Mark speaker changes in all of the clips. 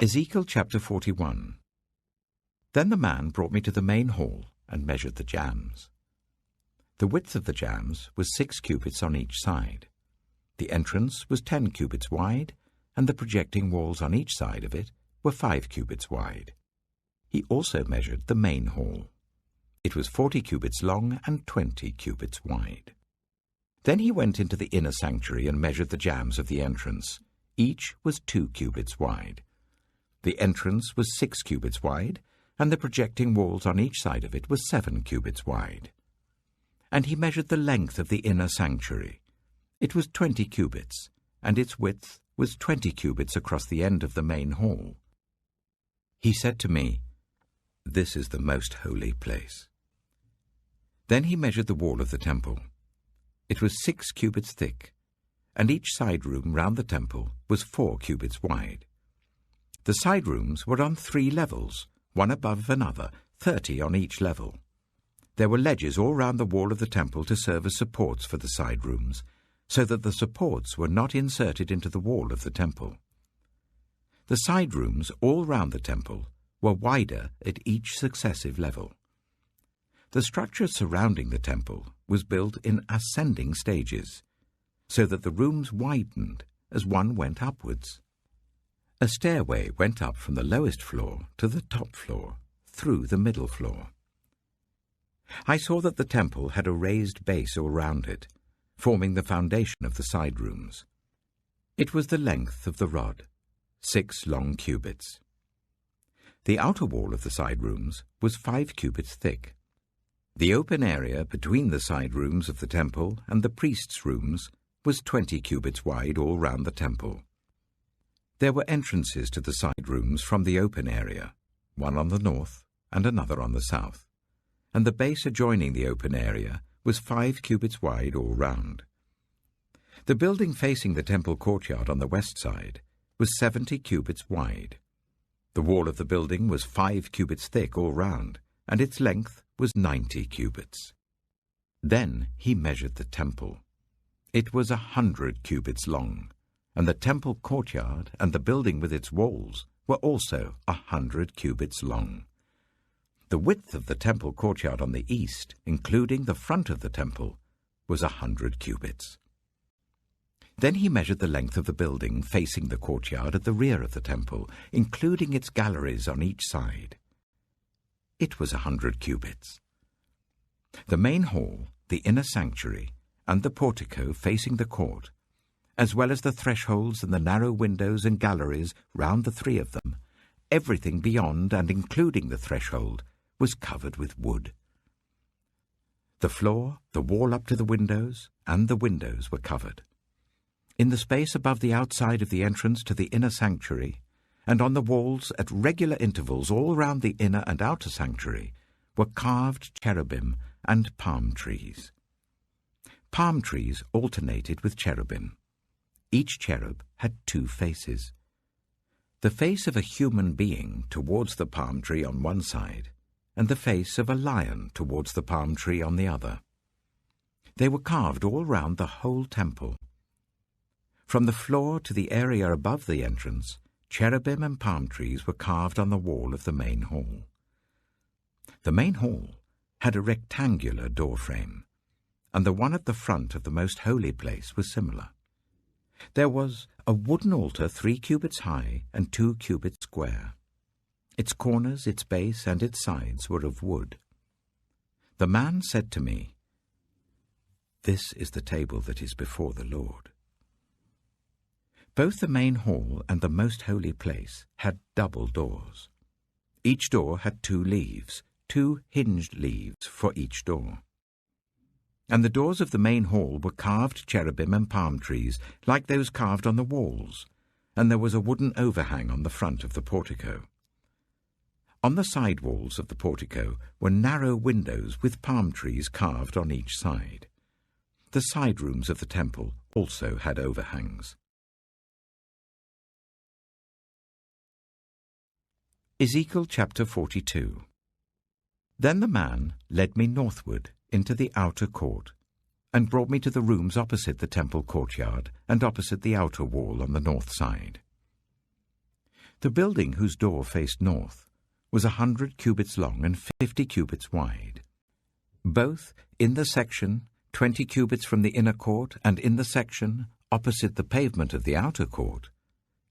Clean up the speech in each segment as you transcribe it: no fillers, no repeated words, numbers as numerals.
Speaker 1: Ezekiel chapter 41. Then the man brought me to the main hall and measured the jambs. The width of the jambs was 6 cubits on each side. The entrance was 10 cubits wide, and the projecting walls on each side of it were 5 cubits wide. He also measured the main hall. It was 40 cubits long and 20 cubits wide. Then he went into the inner sanctuary and measured the jambs of the entrance. Each was 2 cubits wide. The entrance was 6 cubits wide, and the projecting walls on each side of it were 7 cubits wide. And he measured the length of the inner sanctuary. It was 20 cubits, and its width was 20 cubits across the end of the main hall. He said to me, "This is the most holy place." Then he measured the wall of the temple. It was 6 cubits thick, and each side room round the temple was 4 cubits wide. The side rooms were on 3 levels, one above another, 30 on each level. There were ledges all round the wall of the temple to serve as supports for the side rooms, so that the supports were not inserted into the wall of the temple. The side rooms all round the temple were wider at each successive level. The structure surrounding the temple was built in ascending stages, so that the rooms widened as one went upwards. A stairway went up from the lowest floor to the top floor, through the middle floor. I saw that the temple had a raised base all round it, forming the foundation of the side rooms. It was the length of the rod, 6 long cubits. The outer wall of the side rooms was 5 cubits thick. The open area between the side rooms of the temple and the priests' rooms was 20 cubits wide all round the temple. There were entrances to the side rooms from the open area, one on the north and another on the south, and the base adjoining the open area was 5 cubits wide all round. The building facing the temple courtyard on the west side was 70 cubits wide. The wall of the building was 5 cubits thick all round, and its length was 90 cubits. Then he measured the temple. It was 100 cubits long, and the temple courtyard and the building with its walls were also 100 cubits long. The width of the temple courtyard on the east, including the front of the temple, was 100 cubits. Then he measured the length of the building facing the courtyard at the rear of the temple, including its galleries on each side. It was 100 cubits. The main hall, the inner sanctuary, and the portico facing the court, as well as the thresholds and the narrow windows and galleries round the 3 of them, everything beyond and including the threshold was covered with wood. The floor, the wall up to the windows, and the windows were covered. In the space above the outside of the entrance to the inner sanctuary, and on the walls at regular intervals all round the inner and outer sanctuary, were carved cherubim and palm trees. Palm trees alternated with cherubim. Each cherub had 2 faces. The face of a human being towards the palm tree on one side, and the face of a lion towards the palm tree on the other. They were carved all round the whole temple. From the floor to the area above the entrance, cherubim and palm trees were carved on the wall of the main hall. The main hall had a rectangular door frame, and the one at the front of the most holy place was similar. There was a wooden altar 3 cubits high and 2 cubits square. Its corners, its base, and its sides were of wood. The man said to me, "This is the table that is before the Lord." Both the main hall and the most holy place had double doors. Each door had 2 leaves, 2 hinged leaves for each door. And the doors of the main hall were carved cherubim and palm trees, like those carved on the walls, and there was a wooden overhang on the front of the portico. On the side walls of the portico were narrow windows with palm trees carved on each side. The side rooms of the temple also had overhangs. Ezekiel chapter 42. Then the man led me northward into the outer court, and brought me to the rooms opposite the temple courtyard and opposite the outer wall on the north side. The building, whose door faced north, was 100 cubits long and 50 cubits wide. Both in the section 20 cubits from the inner court and in the section opposite the pavement of the outer court,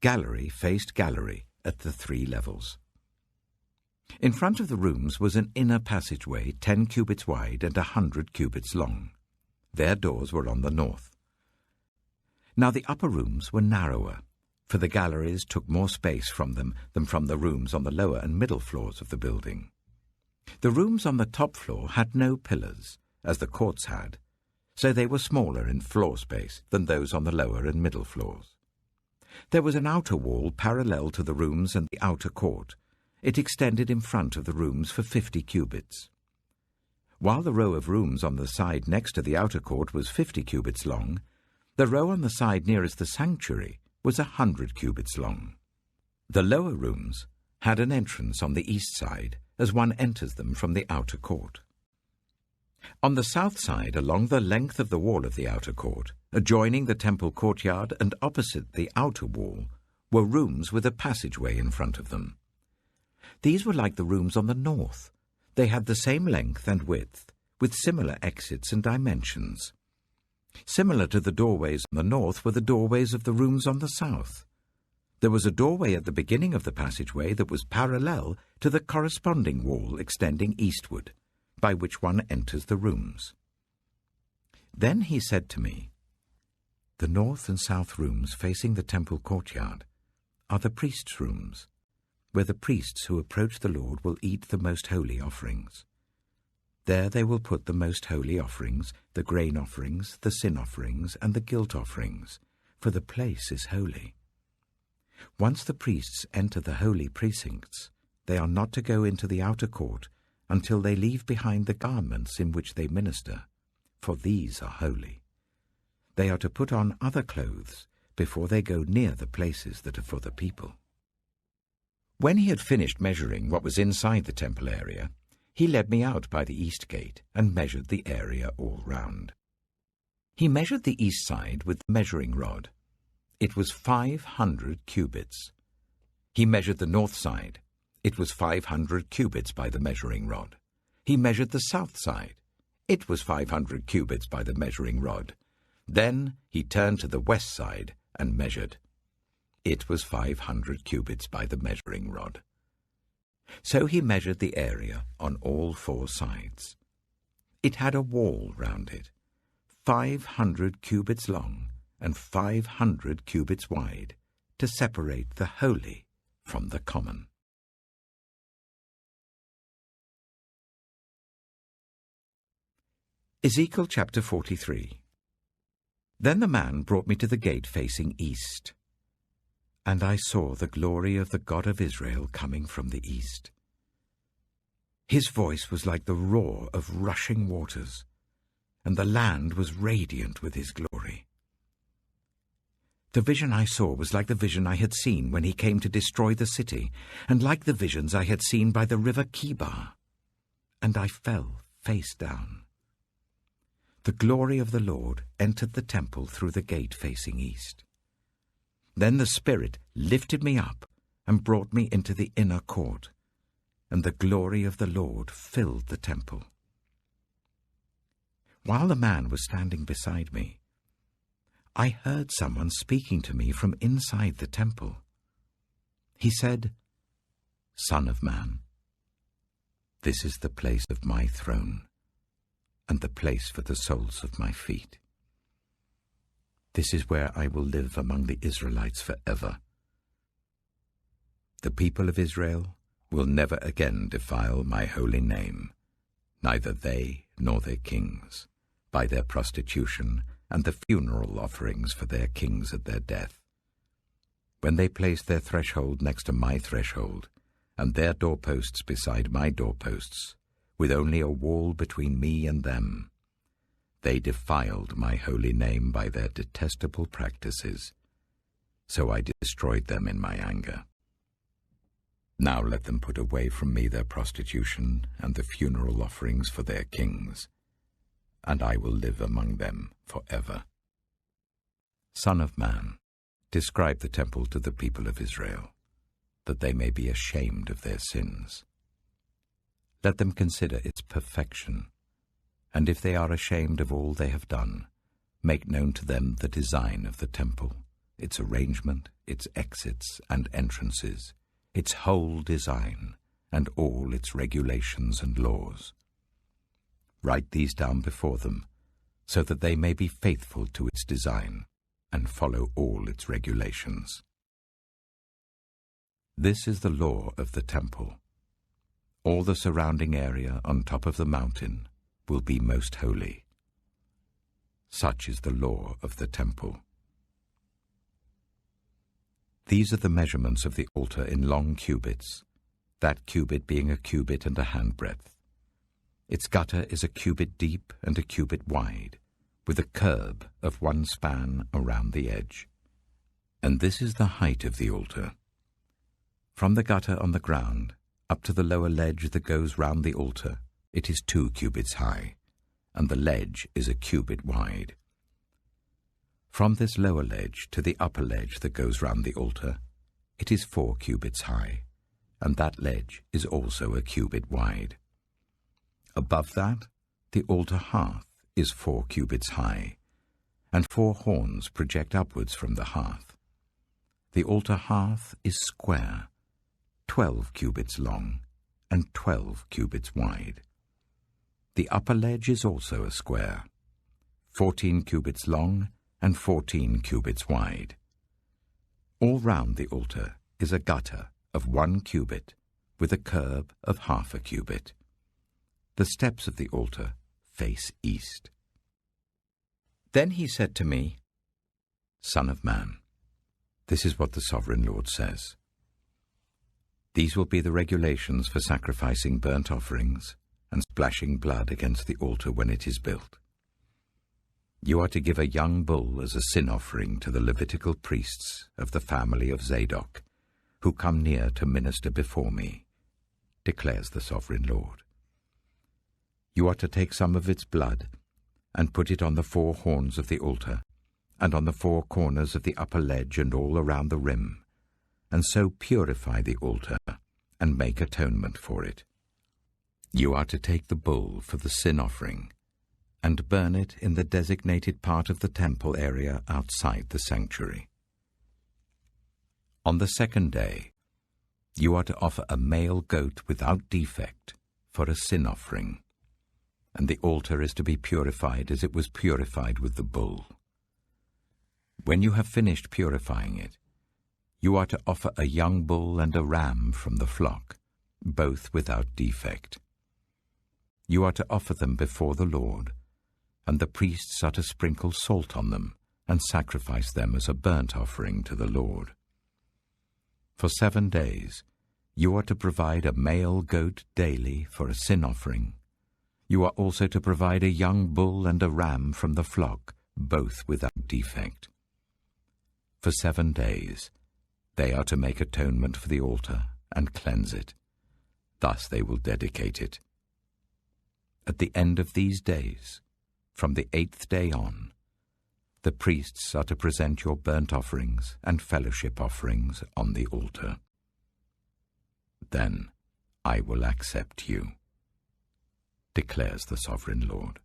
Speaker 1: gallery faced gallery at the 3 levels. In front of the rooms was an inner passageway 10 cubits wide and 100 cubits long. Their doors were on the north. Now the upper rooms were narrower, for the galleries took more space from them than from the rooms on the lower and middle floors of the building. The rooms on the top floor had no pillars, as the courts had, so they were smaller in floor space than those on the lower and middle floors. There was an outer wall parallel to the rooms and the outer court. It extended in front of the rooms for 50 cubits. While the row of rooms on the side next to the outer court was 50 cubits long, the row on the side nearest the sanctuary was 100 cubits long. The lower rooms had an entrance on the east side as one enters them from the outer court. On the south side, along the length of the wall of the outer court, adjoining the temple courtyard and opposite the outer wall, were rooms with a passageway in front of them. These were like the rooms on the north. They had the same length and width, with similar exits and dimensions. Similar to the doorways on the north were the doorways of the rooms on the south. There was a doorway at the beginning of the passageway that was parallel to the corresponding wall extending eastward, by which one enters the rooms. Then he said to me, "The north and south rooms facing the temple courtyard are the priests' rooms, where the priests who approach the Lord will eat the most holy offerings. There they will put the most holy offerings, the grain offerings, the sin offerings, and the guilt offerings, for the place is holy. Once the priests enter the holy precincts, they are not to go into the outer court until they leave behind the garments in which they minister, for these are holy. They are to put on other clothes before they go near the places that are for the people." When he had finished measuring what was inside the temple area, he led me out by the east gate and measured the area all round. He measured the east side with the measuring rod. It was 500 cubits. He measured the north side. It was 500 cubits by the measuring rod. He measured the south side. It was 500 cubits by the measuring rod. Then he turned to the west side and measured. It was 500 cubits by the measuring rod. So he measured the area on all 4 sides. It had a wall round it, 500 cubits long and 500 cubits wide, to separate the holy from the common. Ezekiel chapter 43. Then the man brought me to the gate facing east, and I saw the glory of the God of Israel coming from the east. His voice was like the roar of rushing waters, and the land was radiant with his glory. The vision I saw was like the vision I had seen when he came to destroy the city, and like the visions I had seen by the river Kibar, and I fell face down. The glory of the Lord entered the temple through the gate facing east. Then the Spirit lifted me up and brought me into the inner court, and the glory of the Lord filled the temple. While the man was standing beside me, I heard someone speaking to me from inside the temple. He said, "Son of man, this is the place of my throne, and the place for the soles of my feet. This is where I will live among the Israelites forever. The people of Israel will never again defile my holy name, neither they nor their kings, by their prostitution and the funeral offerings for their kings at their death. When they place their threshold next to my threshold, and their doorposts beside my doorposts, with only a wall between me and them, they defiled my holy name by their detestable practices, so I destroyed them in my anger. Now let them put away from me their prostitution and the funeral offerings for their kings, and I will live among them forever. Son of man, describe the temple to the people of Israel. that they may be ashamed of their sins. Let them consider its perfection, and if they are ashamed of all they have done, make known to them the design of the temple, its arrangement, its exits and entrances, its whole design, and all its regulations and laws. Write these down before them, so that they may be faithful to its design and follow all its regulations. This is the law of the temple. All the surrounding area on top of the mountain will be most holy. Such is the law of the temple. These are the measurements of the altar in long cubits, that cubit being a cubit and a handbreadth. Its gutter is a cubit deep and a cubit wide, with a curb of 1 span around the edge. And this is the height of the altar. From the gutter on the ground up to the lower ledge that goes round the altar, it is 2 cubits high, and the ledge is a cubit wide. From this lower ledge to the upper ledge that goes round the altar, it is 4 cubits high, and that ledge is also a cubit wide. Above that, the altar hearth is 4 cubits high, and 4 horns project upwards from the hearth. The altar hearth is square, 12 cubits long, and 12 cubits wide. The upper ledge is also a square, 14 cubits long and 14 cubits wide. All round the altar is a gutter of 1 cubit with a curb of half a cubit. The steps of the altar face east. Then he said to me, Son of man, this is what the Sovereign Lord says. These will be the regulations for sacrificing burnt offerings and splashing blood against the altar when it is built. You are to give a young bull as a sin offering to the Levitical priests of the family of Zadok, who come near to minister before me, declares the Sovereign Lord. You are to take some of its blood and put it on the 4 horns of the altar, and on the 4 corners of the upper ledge and all around the rim, and so purify the altar and make atonement for it. You are to take the bull for the sin offering and burn it in the designated part of the temple area outside the sanctuary. On the 2nd day, you are to offer a male goat without defect for a sin offering, and the altar is to be purified as it was purified with the bull. When you have finished purifying it, you are to offer a young bull and a ram from the flock, both without defect. You are to offer them before the Lord, and the priests are to sprinkle salt on them and sacrifice them as a burnt offering to the Lord. For 7 days you are to provide a male goat daily for a sin offering. You are also to provide a young bull and a ram from the flock, both without defect. For 7 days they are to make atonement for the altar and cleanse it. Thus they will dedicate it. At the end of these days, from the 8th day on, the priests are to present your burnt offerings and fellowship offerings on the altar. Then I will accept you, declares the Sovereign Lord.